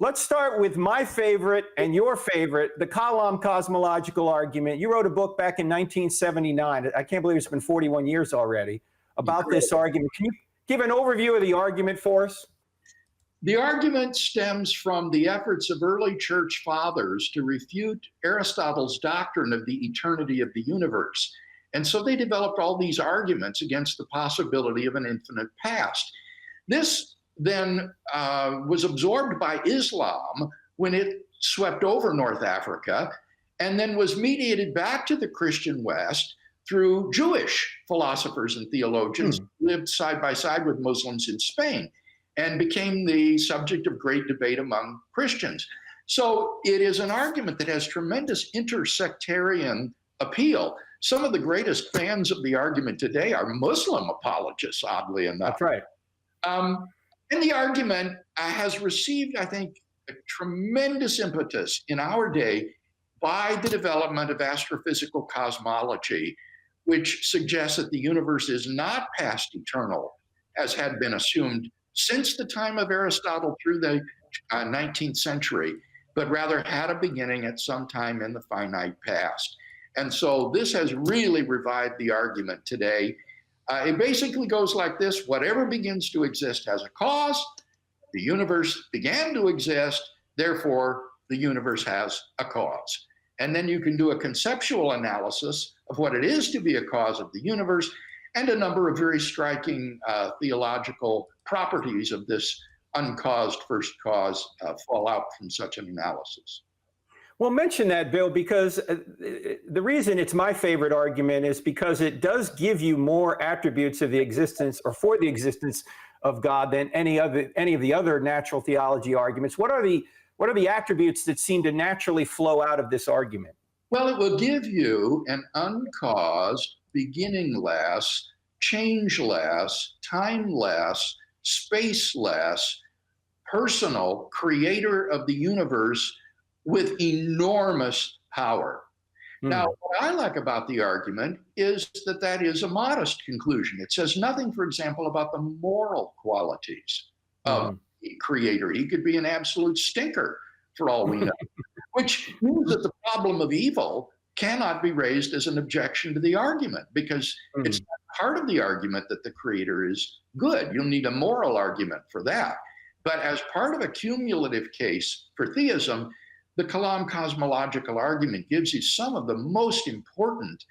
Let's start with my favorite and your favorite, the Kalam cosmological argument. You wrote a book back in 1979. I can't believe it's been 41 years already about this argument. Can you give an overview of the argument for us? The argument stems from the efforts of early church fathers to refute Aristotle's doctrine of the eternity of the universe. And so they developed all these arguments against the possibility of an infinite past. This then was absorbed by Islam when it swept over North Africa, and then was mediated back to the Christian West through Jewish philosophers and theologians who lived side by side with Muslims in Spain, and became the subject of great debate among Christians. So it is an argument that has tremendous intersectarian appeal. Some of the greatest fans of the argument today are Muslim apologists, oddly enough. That's right. And the argument has received, I think, a tremendous impetus in our day by the development of astrophysical cosmology, which suggests that the universe is not past eternal, as had been assumed since the time of Aristotle through the 19th century, but rather had a beginning at some time in the finite past. And so this has really revived the argument today. It basically goes like this: whatever begins to exist has a cause. The universe began to exist, therefore the universe has a cause. And then you can do a conceptual analysis of what it is to be a cause of the universe, and a number of very striking theological properties of this uncaused first cause fall out from such an analysis. Well, mention that, Bill, because the reason it's my favorite argument is because it does give you more attributes of the existence, or for the existence of God, than any of the other natural theology arguments. What are the attributes that seem to naturally flow out of this argument? Well, it will give you an uncaused, beginningless, changeless, timeless, spaceless, personal creator of the universe with enormous power. Now, what I like about the argument is that that is a modest conclusion. It says nothing, for example, about the moral qualities of the creator. He could be an absolute stinker for all we know, which means that the problem of evil cannot be raised as an objection to the argument, because it's not part of the argument that the creator is good. You'll need a moral argument for that. But as part of a cumulative case for theism, the Kalam cosmological argument gives you some of the most important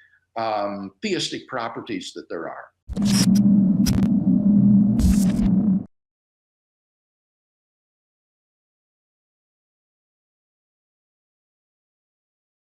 theistic properties that there are.